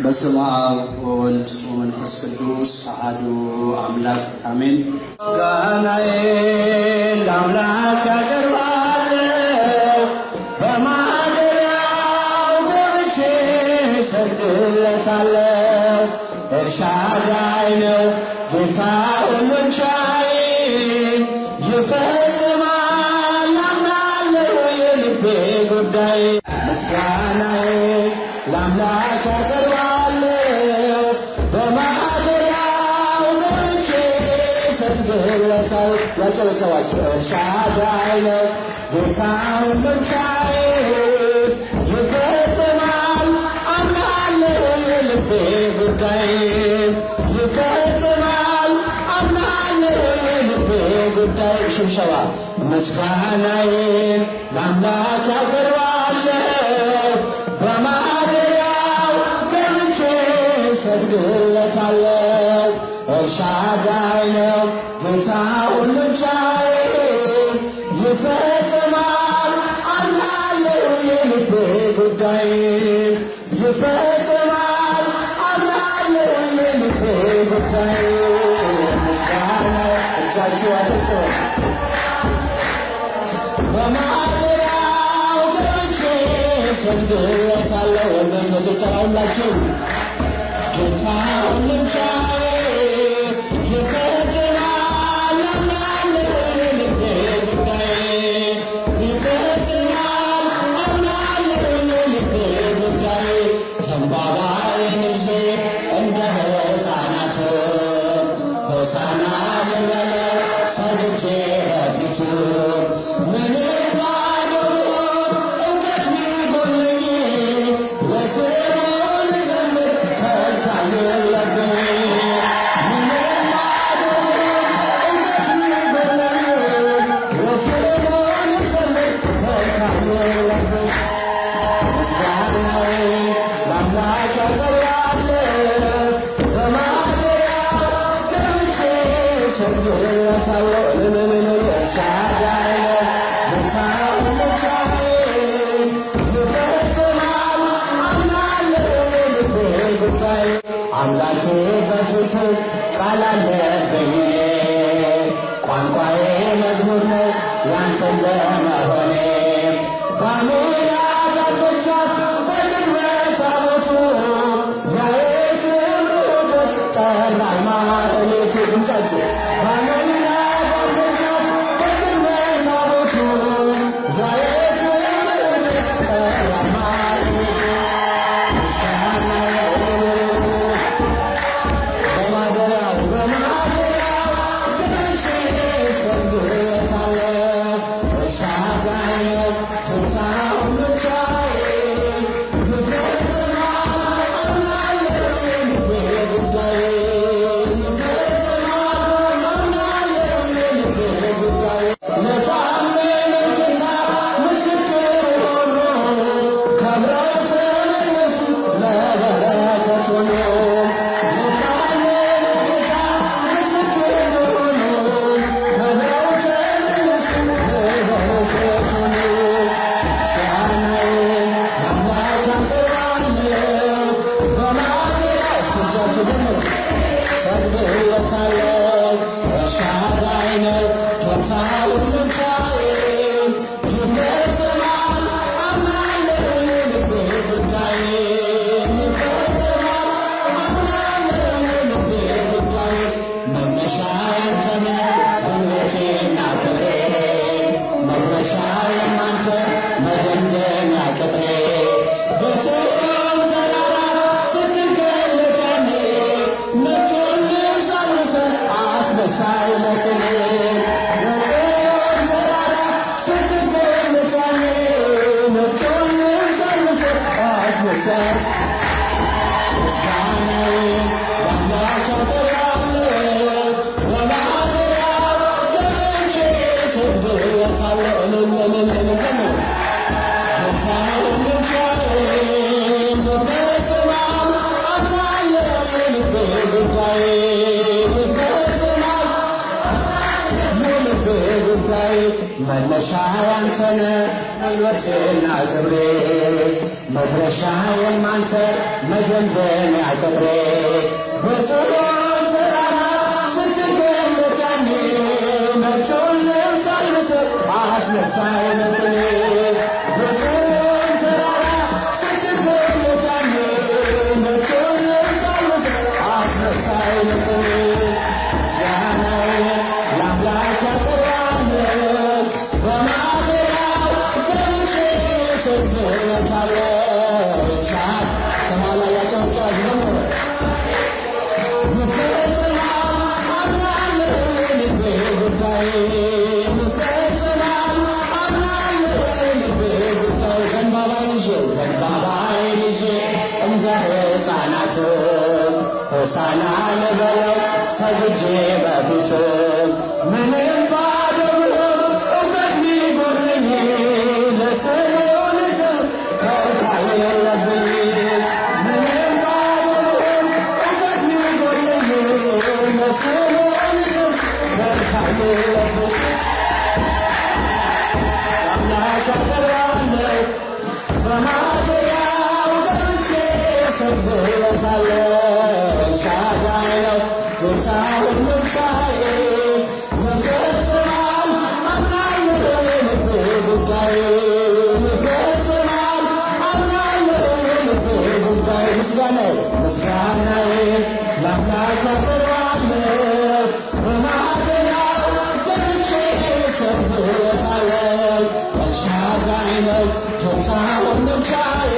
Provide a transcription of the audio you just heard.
በስመ አብ ወወልድ ወመንፈስ ቅዱስ አሐዱ አምላክ አሜን። ምስጋናዬን ለአምላክ ያቀርባለሁ፣ በማደሪያው ገብቼ እሰግድለታለሁ። ኤልሻዳይ ነው ጌታ ሁሉን ቻይ፣ ይፈጽማል አምናለሁ የልቤ ጉዳይ። ምስጋናዬን ለአምላክ ያቀርባለሁ፣ በማደሪያው ገብቼ እሰግድለታለሁ። ያጨበጨባችሁ ኤልሻዳይ ነው ጌታ ሁሉን ቻይ፣ ይፈጽማል አምናለሁ የልቤ ጉዳይ። ይፈጽማል አምናለሁ የልቤ ጉዳይ። ሽብሸባ ምስጋናዬን ለአምላክ ያቀርባለሁ፣ በማደሪያው ገብቼ እሰግድለታለሁ። ኤልሻዳይ ነው ጌታ ሁሉን ቻይ፣ ይፈጽማል አምናለሁ የልቤ ጉዳይ። ይፈጽማል አምናለሁ የልቤ ጉዳይ። ምስጋና እጃችሁ አጨብጭቡ። በማደሪያው ገብቼ እሰግድለታለሁ። ወንዶች ጭብጨባላችሁ። ጌታ ሁሉን ቻይ፣ ይፈጽማል አምናለሁ የልቤ ጉዳይ። ይፈጽማል አምናለሁ የልቤ ጉዳይ። ዘንባባዬን ይዤ እንደ ሕፃናቱ ሆሳዕና ልበለው ሰግጄ በፊቱ። ምንም ባይኖር እውቀት ቢጎድለኝ ለስሙ ልዘምር ከልካይ የለብኝ። ምንም ባይኖር እውቀት ቢጎድለኝ ለስሙ ልዘምር ከልካይ የለብኝ። ምስጋናዬን ለአምላክ ያቀርባለሁ፣ በማደሪያው ገብቼ እሰግድለታለሁ። ኤልሻዳይ ነው ጌታ ሁሉን ቻይ፣ ይፈጽማል አምናለሁ የልቤ ጉዳይ። አምላኬ በፊቱ ቃል አለብኝ እኔ፣ ቋንቋዬ መዝሙር ነው ያንተን ለመሆኔ። በአሜናት ደጃፍ በቅድመ ታቦቱ የክብሩ ውደት ጠራኝ ማህሌቱ። ድምፃችሁ በአሜናት ደጃፍ በቅድመ ታቦቱ የክብሩ ውደት ጠራኝ ማህሌቱ። ምስጋና በማደሪያው ገብቼ እሰግድለታለሁ። ኤልሻዳይ ነው ጌታ ሁሉን ቻይ፣ ይፈጽማል አምናለሁ የልቤ ጉዳይ። ይፈጽማል አምናለሁ የልቤ ጉዳይ። ለታመነ ጌታ ምስክር ሆኖ ከብረው ተመለሱ ለበረከት ሆኖ። ለታመነ ጌታ ምስክር ሆኖ ከብረው ተመለሱ ለበረከት ሆኖ። ምስጋናዬን ለአምላክ ያቀርባለሁ፣ በማደሪያው እጆቻችሁ ዘምሩ። እሰግድለታለሁ። ኤልሻዳይ ነው ጌታ ሁሉን ቻይ፣ ይፈጽማል አምናለሁ የልቤ ጉዳይ። ይፈጽማል አምናለሁ የልቤ ጉዳይ። መነሻዬ አንተ ነህ ጉልበቴና ክብሬ፣ መድረሻዬም አንተ መደምደሚያ ቅጥሬ። በጽዮን ተራራ ስትገለጥ ያኔ ነጩን ልብስ አልብሰህ አስነሳኝ ለቅኔ። በጽዮን ተራራ ስትገለጥ ያኔ ነጩን ልብስ አልብሰህ አስነሳኝ። ምስጋናዬን ለአምላክ ያቀርባለሁ፣ በማደሪያው ገብቼ እሰግድለታለሁ። ዘምሩ። ጌታ ሁሉን ቻይ፣ ይፈጽማል አምናለሁ የልቤ ጉዳይ። ይፈጽማል የልቤ ጉዳይ። መነሻዬ አንተነ ጉልበቴና ክብሬ መድረሻዬም አንተ መደምደሚያ ቅጥሬ በጽዮን ተራራ ስትገለጥ ያኔ ነጩን ልብስ አልብሰህ አስነሳኝ ልብኔ በጽዮን ተራራ ስትገለጥ ያኔ ነጩን ልብስ አልብሰህ አስነሳኝ ልብኔ ምስጋናዬን ለአምላክ አቀርባለሁ በማደሪያው ገብቼ ሰግድለታለሁ ሻት ከኋላ ያጨብጫብ ዘምር ይፈጽማል አምናለሁ ልቤ ጉዳይ ይፈጽማል አምናለሁ ልቤ ጉዳይ ዘንባባዬን ይዤ እንደ ሕፃናቱ ሆሳዕና ልበለው ሰግጄ በፊቱ ምንም ባዶ ብሆን እውቀት ቢጎድለኝ ለስሙ ልዝም ከልካይ የለብኝ ምንም ባዶ ብሆን እውቀት ቢጎድለኝ ለስሙ ልዝም ከልካይ የለብኝ አምላክ አቀርባለሁ በማደሪያው ገብቼ ሰግድለታለሁ ኤልሻዳይ ነው ጌታ ወንድሞቻዬ ይፈጽማል አምናለሁ ልቤ ጉዳይ ይፈጽማል አምናለሁ ልቤ ጉዳይ ምስጋናዬን ለአምላክ አቀርባለሁ በማደሪያው ገብቼ ሰግድለታለሁ ኤልሻዳይ ነው ጌታ ወንድሞቻዬ